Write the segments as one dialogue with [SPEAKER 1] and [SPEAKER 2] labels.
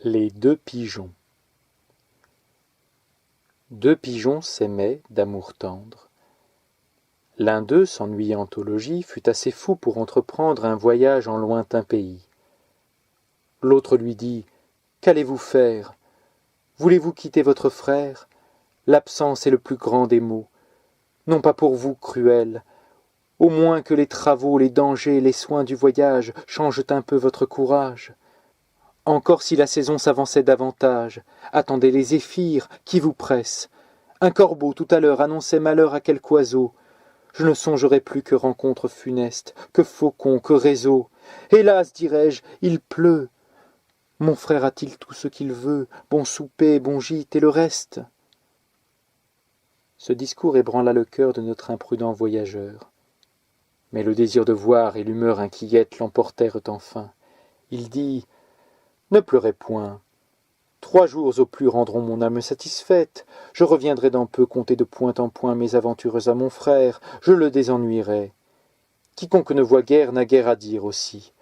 [SPEAKER 1] Les deux pigeons. Deux pigeons s'aimaient d'amour tendre. L'un d'eux, s'ennuyant au logis, fut assez fou pour entreprendre un voyage en lointain pays. L'autre lui dit « Qu'allez-vous faire? Voulez-vous quitter votre frère? L'absence est le plus grand des maux. Non pas pour vous, cruel, au moins que les travaux, les dangers, les soins du voyage changent un peu votre courage. Encore si la saison s'avançait davantage, attendez les zéphyrs qui vous pressent. Un corbeau tout à l'heure annonçait malheur à quelque oiseau. Je ne songerai plus que rencontre funeste, que faucon, que réseau. Hélas, dirais-je, il pleut. Mon frère a-t-il tout ce qu'il veut, bon souper, bon gîte et le reste? Ce discours ébranla le cœur de notre imprudent voyageur. Mais le désir de voir et l'humeur inquiète l'emportèrent enfin. Il dit « Ne pleurez point. 3 jours au plus rendront mon âme satisfaite. Je reviendrai dans peu conter de point en point mes aventures à mon frère. Je le désennuierai. Quiconque ne voit guère n'a guère à dire aussi.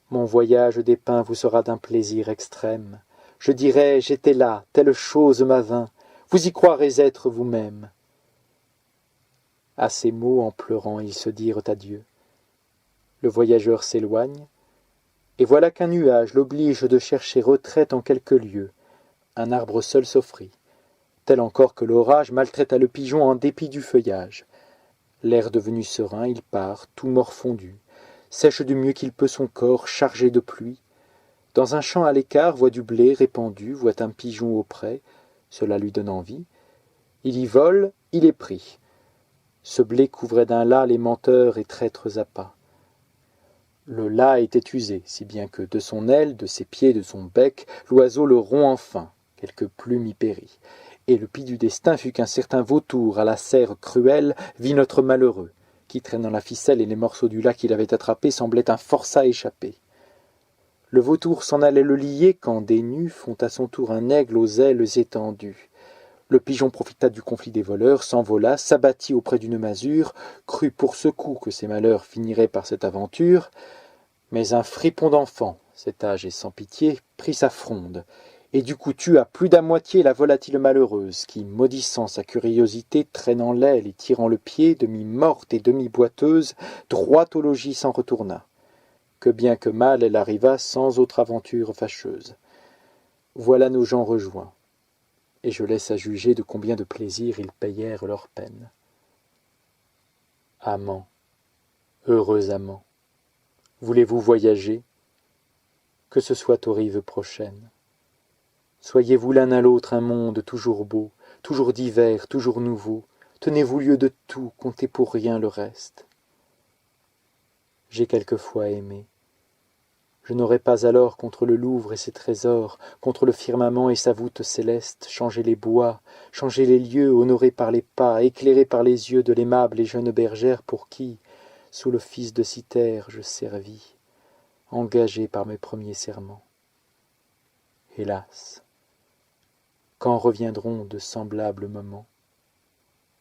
[SPEAKER 1] Mon voyage dépeint vous sera d'un plaisir extrême. Je dirai, j'étais là, telle chose m'avint. Vous y croirez être vous-même. » À ces mots, en pleurant, ils se dirent adieu. Le voyageur s'éloigne, et voilà qu'un nuage l'oblige de chercher retraite en quelques lieux. Un arbre seul s'offrit, tel encore que l'orage maltraita le pigeon en dépit du feuillage. L'air devenu serein, il part, tout morfondu, sèche du mieux qu'il peut son corps chargé de pluie. Dans un champ à l'écart voit du blé répandu, voit un pigeon auprès, cela lui donne envie. Il y vole, il est pris. Ce blé couvrait d'un lacs les menteurs et traîtres appâts. Le lacs était usé, si bien que de son aile, de ses pieds, de son bec, l'oiseau le rompt enfin, quelques plumes y périt. Et le pis du destin fut qu'un certain vautour, à la serre cruelle, vit notre malheureux, qui, traînant la ficelle et les morceaux du lacs qu'il avait attrapés, semblait un forçat échappé. Le vautour s'en allait le lier quand des nus font à son tour un aigle aux ailes étendues. Le pigeon profita du conflit des voleurs, s'envola, s'abattit auprès d'une masure, crut pour ce coup que ses malheurs finiraient par cette aventure. Mais un fripon d'enfant, cet âge est sans pitié, prit sa fronde, et du coup tua plus d'à moitié la volatile malheureuse, qui, maudissant sa curiosité, traînant l'aile et tirant le pied, demi-morte et demi-boiteuse, droit au logis s'en retourna. Que bien que mal elle arriva sans autre aventure fâcheuse. Voilà nos gens rejoints, et je laisse à juger de combien de plaisir ils payèrent leur peine. Amants, heureux amants, voulez-vous voyager? Que ce soit aux rives prochaines. Soyez-vous l'un à l'autre un monde toujours beau, toujours divers, toujours nouveau. Tenez-vous lieu de tout, comptez pour rien le reste. J'ai quelquefois aimé. Je n'aurais pas alors contre le Louvre et ses trésors, contre le firmament et sa voûte céleste, changé les bois, changé les lieux, honorés par les pas, éclairés par les yeux de l'aimable et jeune bergère pour qui, sous le fils de Cythère, je servis, engagé par mes premiers serments. Hélas, quand reviendront de semblables moments?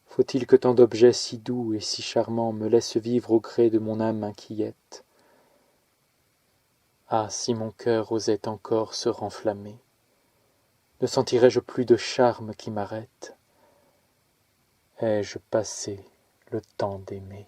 [SPEAKER 1] Faut-il que tant d'objets si doux et si charmants me laissent vivre au gré de mon âme inquiète? Ah, si mon cœur osait encore se renflammer, ne sentirais-je plus de charme qui m'arrête? Ai-je passé le temps d'aimer?